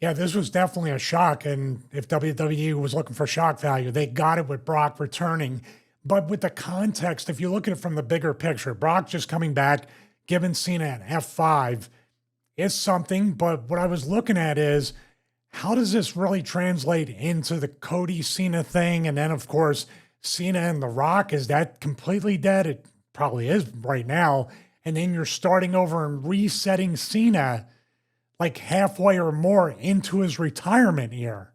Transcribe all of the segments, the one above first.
Yeah, this was definitely a shock. And if WWE was looking for shock value, they got it with Brock returning. But with the context, if you look at it from the bigger picture, Brock just coming back, giving Cena an F5 is something. But what I was looking at is how does this really translate into the Cody Cena thing? And then, of course, Cena and The Rock, is that completely dead? It probably is right now. And then you're starting over and resetting Cena like halfway or more into his retirement year.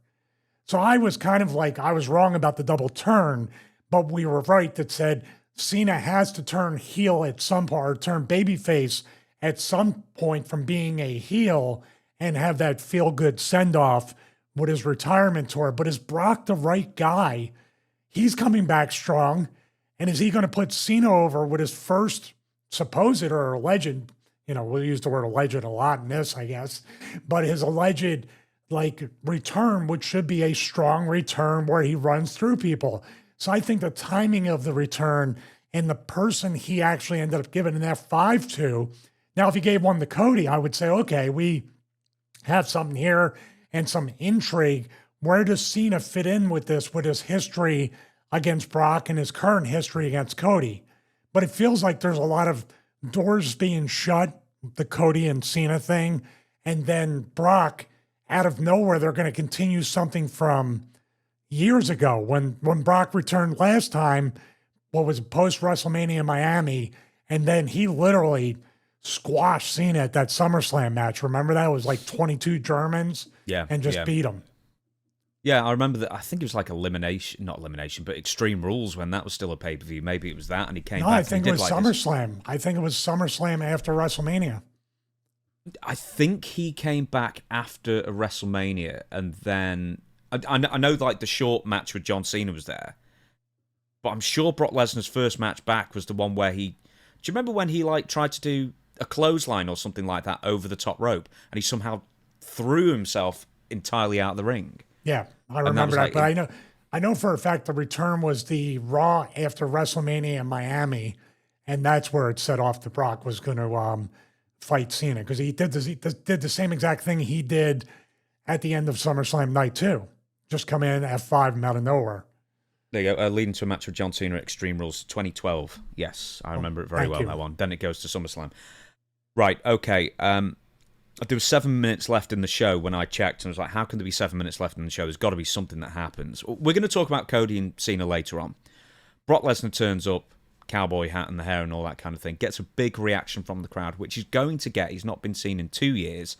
So I was kind of like, I was wrong about the double turn, but we were right that said Cena has to turn heel at some point, or turn babyface at some point from being a heel and have that feel good send off with his retirement tour. But is Brock the right guy? He's coming back strong. And is he going to put Cena over with his first supposed or alleged, we'll use the word alleged a lot in this, I guess, but his alleged like return, which should be a strong return where he runs through people. So I think the timing of the return and the person he actually ended up giving an F5 to. Now, if he gave one to Cody, I would say, okay, we have something here and some intrigue. Where does Cena fit in with this, with his history against Brock and his current history against Cody? But it feels like there's a lot of doors being shut, the Cody and Cena thing. And then Brock, out of nowhere, they're going to continue something from years ago when Brock returned last time, what was post WrestleMania Miami. And then he literally squashed Cena at that SummerSlam match. Remember that? It was like 22 Germans and just beat him. Yeah, I remember that. I think it was like not elimination, but Extreme Rules when that was still a pay-per-view. Maybe it was that, and he came back. I think it was SummerSlam. I think it was SummerSlam after WrestleMania. I think he came back after a WrestleMania, and then I know like the short match with John Cena was there, but I'm sure Brock Lesnar's first match back was the one where do you remember when he like tried to do a clothesline or something like that over the top rope, and he somehow threw himself entirely out of the ring? Yeah, I remember that. But I know for a fact the return was the Raw after WrestleMania in Miami, and that's where it set off that Brock was going to fight Cena, because he did the same exact thing he did at the end of SummerSlam night too. Just come in F5 him out of nowhere. There you go, leading to a match with John Cena at Extreme Rules 2012. Yes, I remember it very well, that one. Then it goes to SummerSlam. Right, okay. There was 7 minutes left in the show when I checked, and I was like, how can there be 7 minutes left in the show? There's got to be something that happens. We're going to talk about Cody and Cena later on. Brock Lesnar turns up, cowboy hat and the hair and all that kind of thing, gets a big reaction from the crowd, which he's going to get. He's not been seen in 2 years,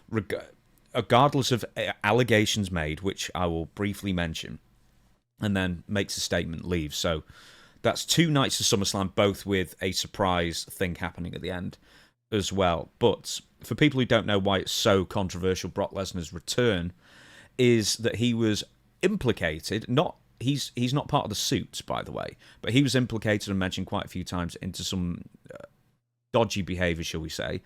regardless of allegations made, which I will briefly mention, and then makes a statement, leaves. So that's 2 nights of SummerSlam, both with a surprise thing happening at the end as well. But for people who don't know why it's so controversial, Brock Lesnar's return is that he was implicated, he's not part of the suits, by the way, but he was implicated and mentioned quite a few times into some dodgy behavior, shall we say,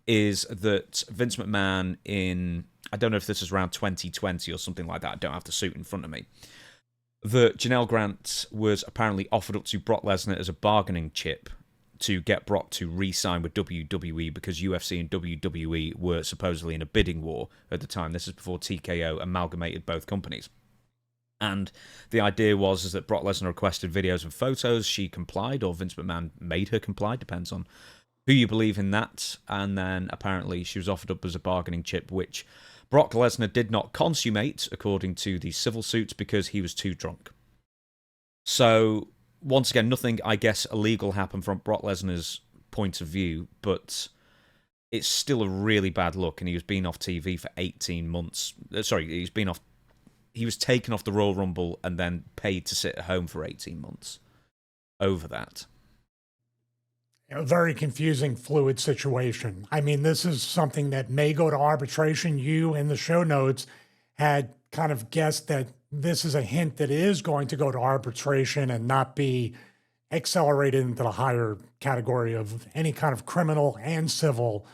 is that Vince McMahon I don't know if this is around 2020 or something like that, I don't have the suit in front of me, that Janel Grant was apparently offered up to Brock Lesnar as a bargaining chip to get Brock to re-sign with WWE, because UFC and WWE were supposedly in a bidding war at the time. This is before TKO amalgamated both companies. And the idea was that Brock Lesnar requested videos and photos. She complied, or Vince McMahon made her comply, depends on who you believe in that. And then apparently she was offered up as a bargaining chip, which Brock Lesnar did not consummate, according to the civil suits, because he was too drunk. So once again, nothing, I guess, illegal happened from Brock Lesnar's point of view, but it's still a really bad look, and he was been off TV for 18 months. He was taken off the Royal Rumble and then paid to sit at home for 18 months over that. A very confusing, fluid situation. I mean, this is something that may go to arbitration. You, in the show notes, had kind of guessed that this is a hint that it is going to go to arbitration and not be accelerated into the higher category of any kind of criminal and civil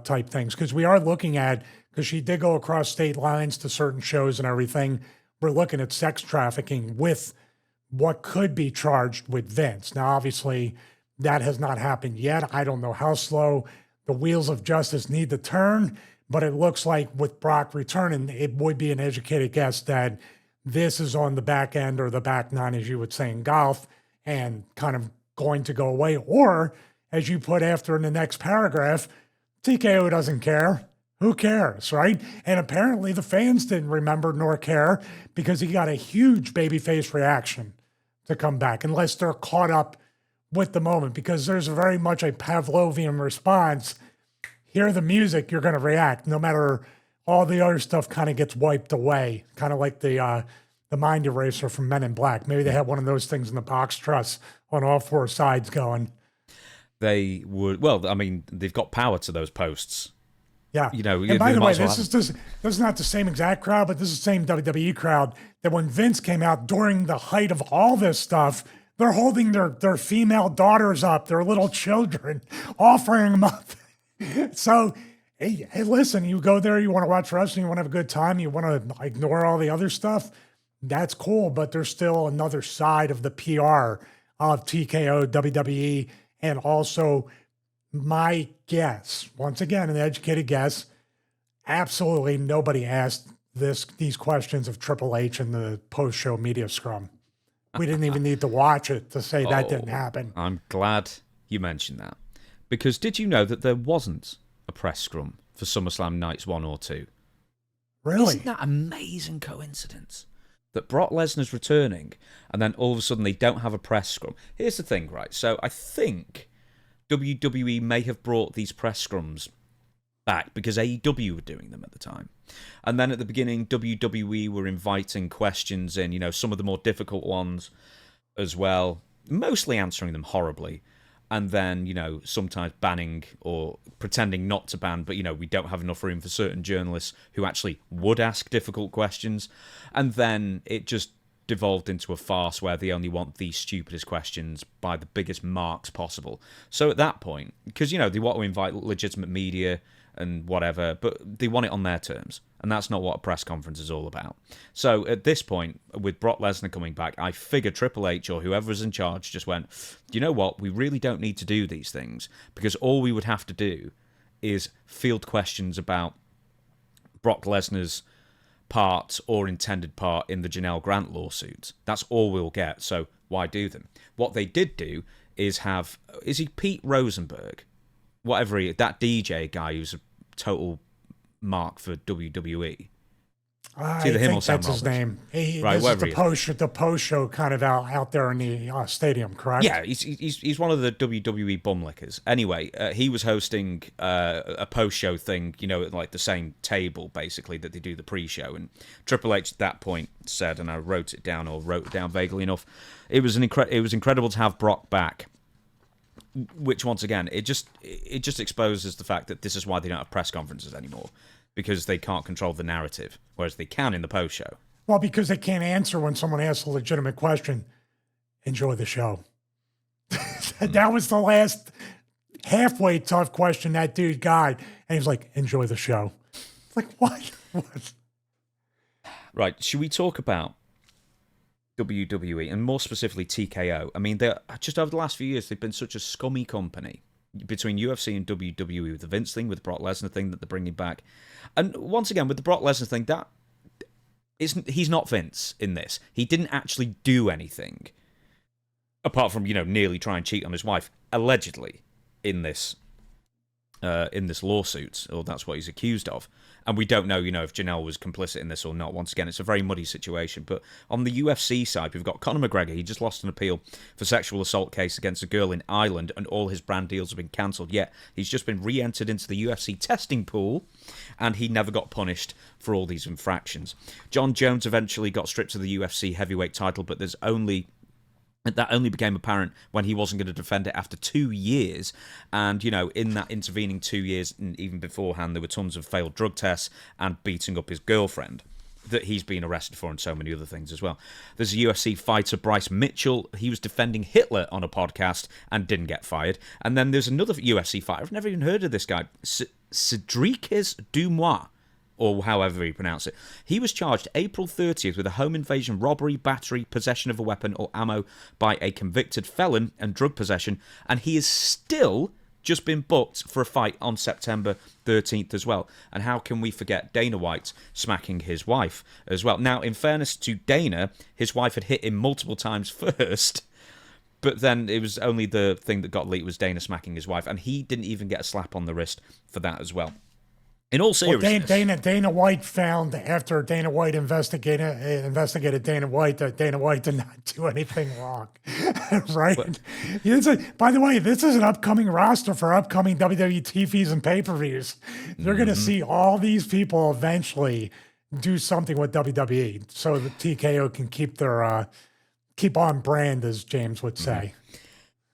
type things. Because we are looking at, because she did go across state lines to certain shows and everything, we're looking at sex trafficking with what could be charged with Vince. Now, obviously, that has not happened yet. I don't know how slow the wheels of justice need to turn, But it looks like with Brock returning, it would be an educated guess that this is on the back end or the back nine, as you would say in golf, and kind of going to go away. Or, as you put after in the next paragraph, TKO doesn't care. Who cares, right? And apparently the fans didn't remember nor care because he got a huge babyface reaction to come back, unless they're caught up with the moment, because there's very much a Pavlovian response. Hear the music, you're going to react, no matter all the other stuff kind of gets wiped away, kind of like the mind eraser from Men in Black. Maybe they had one of those things in the box truss on all four sides going. They would, well, I mean, they've got power to those posts. Yeah. You know, and by the way, this is not the same exact crowd, but this is the same WWE crowd that when Vince came out during the height of all this stuff, they're holding their female daughters up, their little children, offering them up. So, hey, listen, you go there, you want to watch wrestling, you want to have a good time, you want to ignore all the other stuff, that's cool, but there's still another side of the PR of TKO, WWE, and also my guess, once again, an educated guess, absolutely nobody asked these questions of Triple H in the post-show media scrum. We didn't even need to watch it to say that didn't happen. I'm glad you mentioned that. Because did you know that there wasn't a press scrum for SummerSlam nights 1 or 2? Really? Isn't that an amazing coincidence? That Brock Lesnar's returning, and then all of a sudden they don't have a press scrum. Here's the thing, right? So I think WWE may have brought these press scrums back because AEW were doing them at the time. And then at the beginning, WWE were inviting questions in, you know, some of the more difficult ones as well, mostly answering them horribly. And then, you know, sometimes banning or pretending not to ban, but, you know, we don't have enough room for certain journalists who actually would ask difficult questions. And then it just devolved into a farce where they only want the stupidest questions by the biggest marks possible. So at that point, because, you know, they want to invite legitimate media and whatever, but they want it on their terms. And that's not what a press conference is all about. So at this point, with Brock Lesnar coming back, I figure Triple H or whoever was in charge just went, you know what, we really don't need to do these things, because all we would have to do is field questions about Brock Lesnar's part or intended part in the Janel Grant lawsuit. That's all we'll get, so why do them? What they did do is have, is he Pete Rosenberg? Whatever that DJ guy who's a total mark for WWE. I think that's his name. Right, this is the post show kind of out there in the stadium, correct? Yeah, he's one of the WWE bumlickers. Anyway, he was hosting a post show thing, you know, at like the same table basically that they do the pre-show. And Triple H at that point said, and I wrote it down vaguely enough, it was incredible to have Brock back. Which once again, it just exposes the fact that this is why they don't have press conferences anymore, because they can't control the narrative, whereas they can in the post show. Well, because they can't answer when someone asks a legitimate question. Enjoy the show. That was the last halfway tough question that dude got, and he was like, "Enjoy the show." It's like, what? Right? Should we talk about WWE, and more specifically TKO? I mean, they're just over the last few years, they've been such a scummy company between UFC and WWE, with the Vince thing, with the Brock Lesnar thing that they're bringing back. And once again, with the Brock Lesnar thing, he's not Vince in this. He didn't actually do anything, apart from, you know, nearly try and cheat on his wife, allegedly, in this lawsuit, or that's what he's accused of. And we don't know, you know, if Janel was complicit in this or not. Once again, it's a very muddy situation. But on the UFC side, we've got Conor McGregor. He just lost an appeal for sexual assault case against a girl in Ireland, and all his brand deals have been cancelled. Yet he's just been re-entered into the UFC testing pool, and he never got punished for all these infractions. John Jones eventually got stripped of the UFC heavyweight title, but that only became apparent when he wasn't going to defend it after 2 years. And, you know, in that intervening 2 years, and even beforehand, there were tons of failed drug tests and beating up his girlfriend that he's been arrested for, and so many other things as well. There's a UFC fighter, Bryce Mitchell. He was defending Hitler on a podcast and didn't get fired. And then there's another UFC fighter. I've never even heard of this guy. Cedriques Dumois, or however you pronounce it. He was charged April 30th with a home invasion, robbery, battery, possession of a weapon or ammo by a convicted felon, and drug possession, and he is still just been booked for a fight on September 13th as well. And how can we forget Dana White smacking his wife as well? Now, in fairness to Dana, his wife had hit him multiple times first, but then it was only the thing that got leaked was Dana smacking his wife, and he didn't even get a slap on the wrist for that as well. In all seriousness, Dana White found after Dana White investigated Dana White that Dana White did not do anything wrong, right? By the way, this is an upcoming roster for upcoming WWE TVs and pay-per-views. You're going to see all these people eventually do something with WWE, so the TKO can keep on brand, as James would say.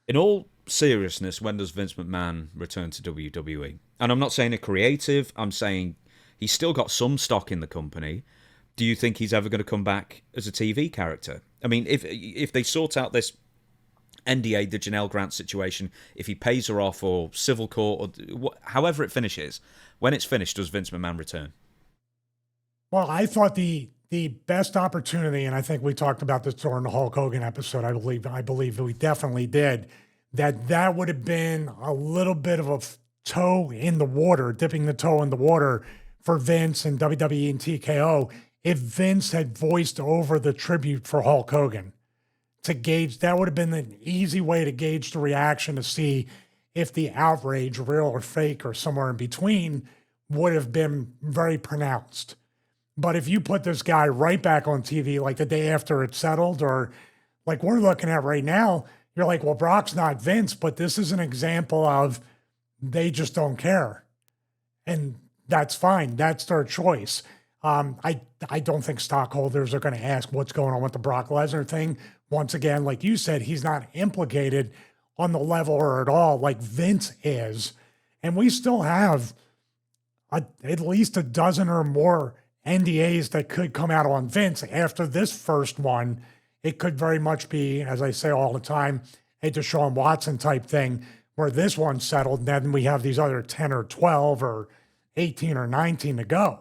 In all seriousness, when does Vince McMahon return to WWE? And I'm not saying a creative, I'm saying he's still got some stock in the company. Do you think he's ever going to come back as a TV character? I mean, if they sort out this NDA, the Janel Grant situation, if he pays her off or civil court, or however it finishes, when it's finished, does Vince McMahon return? Well, I thought the best opportunity, and I think we talked about this during the Hulk Hogan episode, I believe we definitely did, that would have been a little bit of a toe in the water, dipping the toe in the water for Vince and WWE and TKO if Vince had voiced over the tribute for Hulk Hogan to gauge. That would have been an easy way to gauge the reaction to see if the outrage, real or fake or somewhere in between, would have been very pronounced. But if you put this guy right back on TV like the day after it settled, or like we're looking at right now, you're like, well, Brock's not Vince, but this is an example of they just don't care. And that's fine. That's their choice. I don't think stockholders are going to ask what's going on with the Brock Lesnar thing. Once again, like you said, he's not implicated on the level or at all like Vince is. And we still have at least a dozen or more NDAs that could come out on Vince after this first one. It could very much be, as I say all the time, a Deshaun Watson type thing, where this one's settled, and then we have these other 10 or 12 or 18 or 19 to go.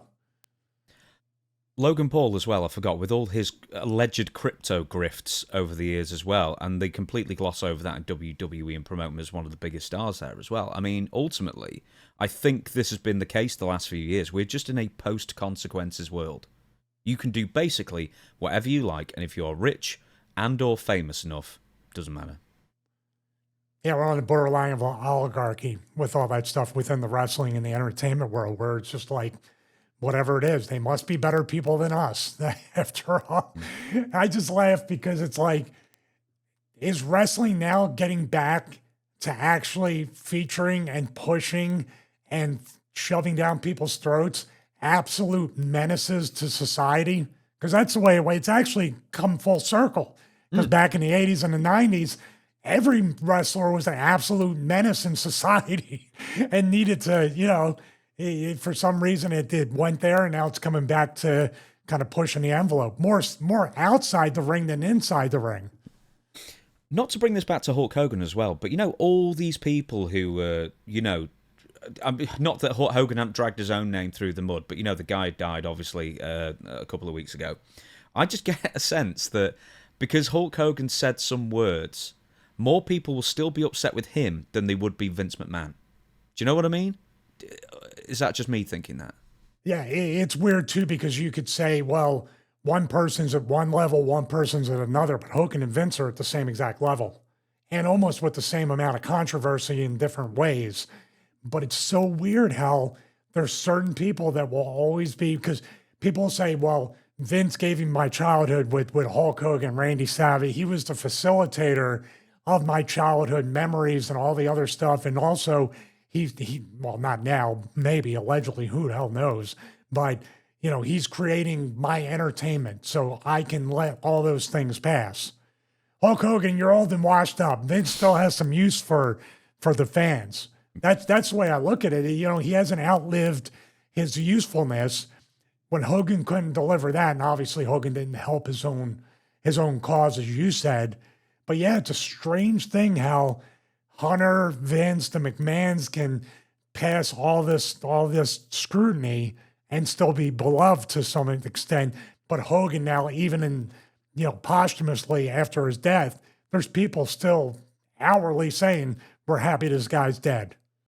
Logan Paul as well, I forgot, with all his alleged crypto grifts over the years as well, and they completely gloss over that in WWE and promote him as one of the biggest stars there as well. I mean, ultimately, I think this has been the case the last few years. We're just in a post-consequences world. You can do basically whatever you like, and if you're rich and or famous enough, doesn't matter. Yeah, we're on the borderline of oligarchy with all that stuff within the wrestling and the entertainment world, where it's just like, whatever it is, they must be better people than us. After all, I just laugh because it's like, is wrestling now getting back to actually featuring and pushing and shoving down people's throats absolute menaces to society? Because that's the way it's actually come full circle. Because back in the 80s and the 90s, every wrestler was an absolute menace in society and needed to, for some reason it went there, and now it's coming back to kind of pushing the envelope. More outside the ring than inside the ring. Not to bring this back to Hulk Hogan as well, but all these people who, not that Hulk Hogan hadn't dragged his own name through the mud, but the guy died obviously a couple of weeks ago. I just get a sense that because Hulk Hogan said some words, more people will still be upset with him than they would be Vince McMahon. Do you know what I mean? Is that just me thinking that? Yeah, it's weird too, because you could say, well, one person's at one level, one person's at another, but Hogan and Vince are at the same exact level and almost with the same amount of controversy in different ways. But it's so weird how there's certain people that will always be, because people say, well, Vince gave me my childhood with Hulk Hogan, Randy Savage. He was the facilitator of my childhood memories and all the other stuff. And also, he well, not now, maybe, allegedly, who the hell knows, but he's creating my entertainment, so I can let all those things pass. Hulk Hogan, you're old and washed up. Vince still has some use for the fans. That's the way I look at it. He hasn't outlived his usefulness. When Hogan couldn't deliver that, and obviously Hogan didn't help his own cause, as you said. But yeah, it's a strange thing how Hunter, Vince, the McMahons can pass all this scrutiny and still be beloved to some extent. But Hogan now, even in, posthumously after his death, there's people still outwardly saying, we're happy this guy's dead.